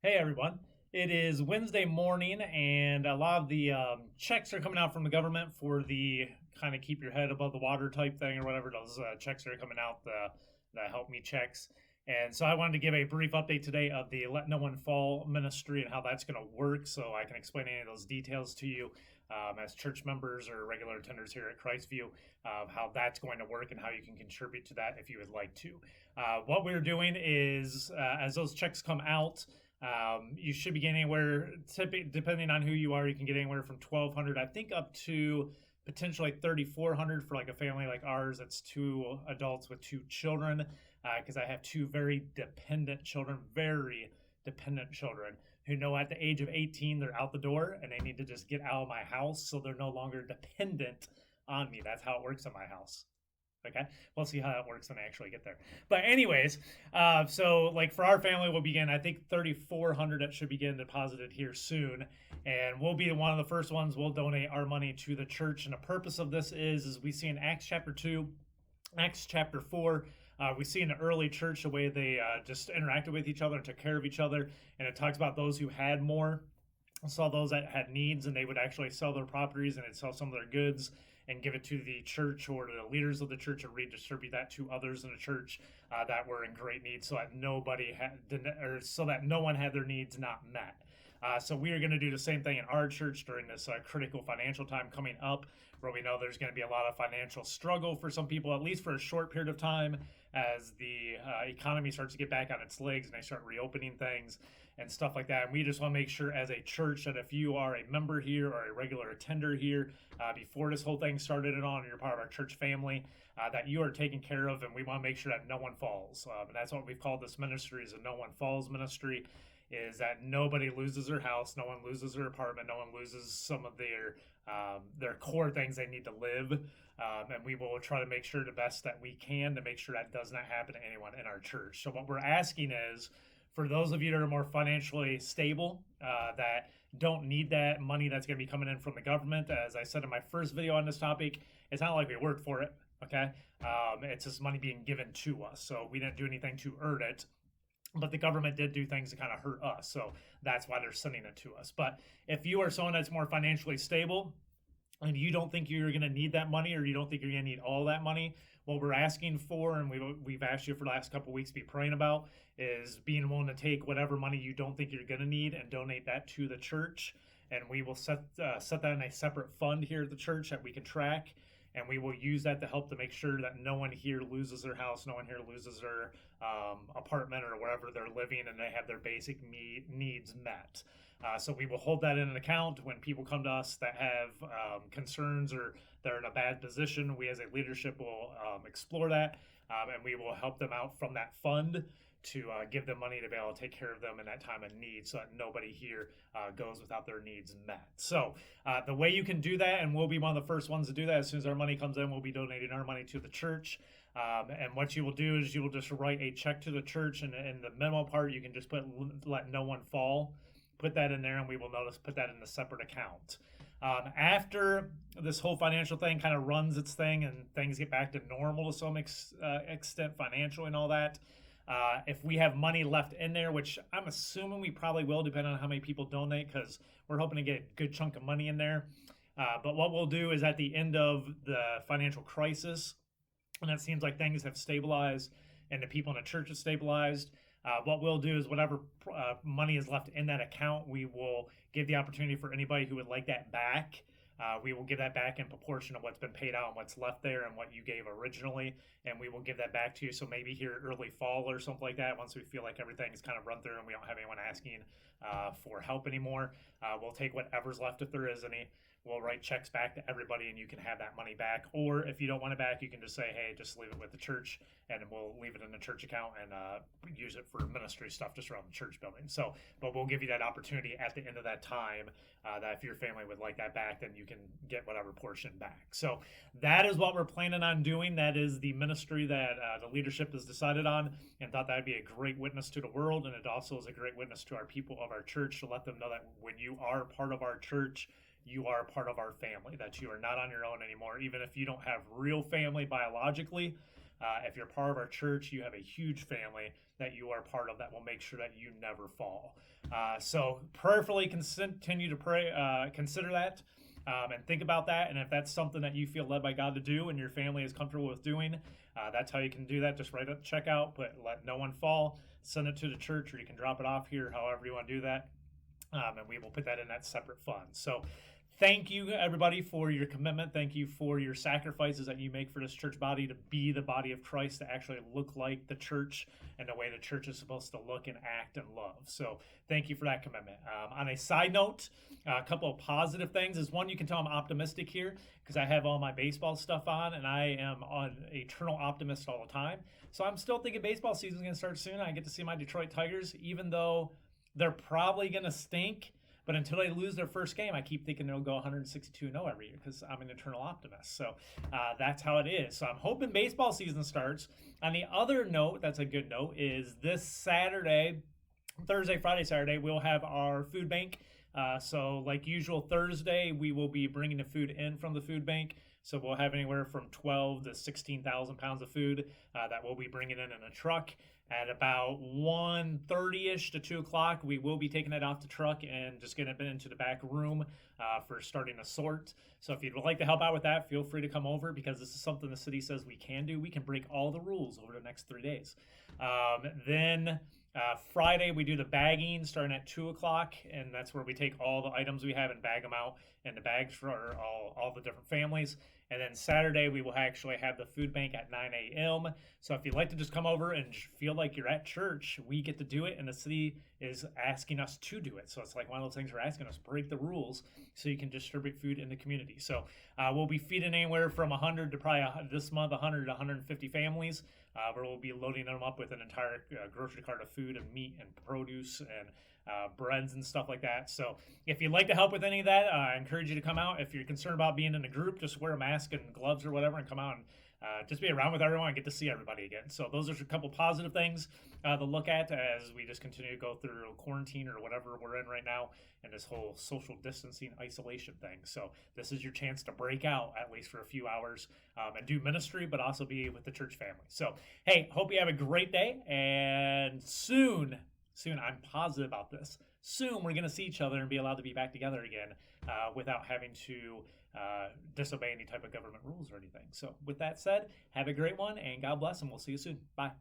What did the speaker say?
Hey everyone. It is Wednesday morning, and a lot of the checks are coming out from the government for the kind of keep your head above the water type thing or whatever. Those checks are coming out, the Help Me checks. And so I wanted to give a brief update today of the Let No One Fall ministry and how that's going to work so I can explain any of those details to you as church members or regular attenders here at Christview of how that's going to work and how you can contribute to that if you would like to. What we're doing is as those checks come out, you should be getting anywhere, depending on who you are, you can get anywhere from 1,200, I think, up to potentially 3,400 for like a family like ours. That's two adults with two children, because I have two very dependent children, who know at the age of 18 they're out the door and they need to just get out of my house so they're no longer dependent on me. That's how it works in my house. Okay, we'll see how that works when I actually get there. But anyways, so like for our family, we'll begin. I think 3,400 that should begin deposited here soon, and we'll be one of the first ones. We'll donate our money to the church, and the purpose of this is we see in Acts chapter 2, Acts chapter 4. We see in the early church the way they just interacted with each other and took care of each other, and it talks about those who had more saw those that had needs, and they would actually sell their properties and they'd sell some of their goods and give it to the church or to the leaders of the church and redistribute that to others in the church that were in great need, so that so that no one had their needs not met. So we are going to do the same thing in our church during this critical financial time coming up, where we know there's going to be a lot of financial struggle for some people, at least for a short period of time, as the economy starts to get back on its legs and they start reopening things and stuff like that. And we just want to make sure as a church that if you are a member here or a regular attender here, before this whole thing started and on, and you're part of our church family, that you are taken care of, and we want to make sure that no one falls. And that's what we've called this ministry, is a no one falls ministry, is that nobody loses their house, no one loses their apartment, no one loses some of their core things they need to live. And we will try to make sure the best that we can to make sure that does not happen to anyone in our church. So what we're asking is, for those of you that are more financially stable, that don't need that money that's going to be coming in from the government, as I said in my first video on this topic, it's not like we worked for it, okay? It's just money being given to us, so we didn't do anything to earn it. But the government did do things to kind of hurt us, so that's why they're sending it to us. But if you are someone that's more financially stable and you don't think you're going to need that money, or you don't think you're going to need all that money, what we're asking for, and we've asked you for the last couple of weeks to be praying about, is being willing to take whatever money you don't think you're going to need and donate that to the church. And we will set that in a separate fund here at the church that we can track, and we will use that to help to make sure that no one here loses their house, no one here loses their apartment or wherever they're living, and they have their basic needs met. So we will hold that in an account when people come to us that have concerns or they're in a bad position. We as a leadership will explore that, and we will help them out from that fund to give them money to be able to take care of them in that time of need, so that nobody here goes without their needs met. So the way you can do that, and we'll be one of the first ones to do that, as soon as our money comes in, we'll be donating our money to the church. And what you will do is you will just write a check to the church, and in the memo part, you can just put "Let no one fall." Put that in there, and we will put that in a separate account. After this whole financial thing kind of runs its thing and things get back to normal to some extent, financially and all that, if we have money left in there, which I'm assuming we probably will, depending on how many people donate, because we're hoping to get a good chunk of money in there. But what we'll do is at the end of the financial crisis, and it seems like things have stabilized and the people in the church have stabilized, what we'll do is whatever money is left in that account, we will give the opportunity for anybody who would like that back. We will give that back in proportion of what's been paid out and what's left there and what you gave originally, and we will give that back to you. So maybe here early fall or something like that, once we feel like everything's kind of run through and we don't have anyone asking for help anymore, we'll take whatever's left, if there is any. We'll write checks back to everybody, and you can have that money back. Or if you don't want it back, you can just say, hey, just leave it with the church, and we'll leave it in the church account and use it for ministry stuff just around the church building. So, but we'll give you that opportunity at the end of that time that if your family would like that back, then you can get whatever portion back. So that is what we're planning on doing. That is the ministry that the leadership has decided on, and thought that would be a great witness to the world. And it also is a great witness to our people of our church, to let them know that when you are part of our church, you are part of our family, that you are not on your own anymore. Even if you don't have real family biologically, If you're part of our church, you have a huge family that you are part of that will make sure that you never fall. So prayerfully continue to pray, consider that. And think about that. And if that's something that you feel led by God to do and your family is comfortable with doing, that's how you can do that. Just write a check out, but let no one fall. Send it to the church, or you can drop it off here, however you want to do that. And we will put that in that separate fund. So thank you, everybody, for your commitment. Thank you for your sacrifices that you make for this church body to be the body of Christ, to actually look like the church and the way the church is supposed to look and act and love. So thank you for that commitment. On a side note, a couple of positive things is, one, you can tell I'm optimistic here because I have all my baseball stuff on, and I am an eternal optimist all the time. So I'm still thinking baseball season is going to start soon. I get to see my Detroit Tigers, even though they're probably going to stink. But until they lose their first game, I keep thinking they'll go 162-0 every year because I'm an eternal optimist. So that's how it is. So I'm hoping baseball season starts. On the other note, that's a good note, is this Saturday, Thursday, Friday, Saturday, we'll have our food bank. So like usual, Thursday, we will be bringing the food in from the food bank. So we'll have anywhere from 12 to 16,000 pounds of food that we'll be bringing in a truck. At about 1:30ish to 2 o'clock, we will be taking it off the truck and just getting it into the back room for starting to sort. So if you'd like to help out with that, feel free to come over, because this is something the city says we can do. We can break all the rules over the next 3 days. Then Friday, we do the bagging starting at 2 o'clock, and that's where we take all the items we have and bag them out in the bags for all the different families. And then Saturday, we will actually have the food bank at 9 a.m. So if you'd like to just come over and feel like you're at church, we get to do it, and the city is asking us to do it. So it's like one of those things we're asking us, break the rules so you can distribute food in the community. So we'll be feeding anywhere from 100 to probably this month 100 to 150 families, where we'll be loading them up with an entire grocery cart of food and meat and produce and breads and stuff like that. So if you'd like to help with any of that, I encourage you to come out. If you're concerned about being in a group, just wear a mask and gloves or whatever and come out and just be around with everyone and get to see everybody again. So those are a couple positive things to look at as we just continue to go through quarantine or whatever we're in right now, and this whole social distancing isolation thing. So this is your chance to break out, at least for a few hours, and do ministry, but also be with the church family. So hey, hope you have a great day, and soon, I'm positive about this, soon we're going to see each other and be allowed to be back together again without having to disobey any type of government rules or anything. So with that said, have a great one, and God bless, and we'll see you soon. Bye.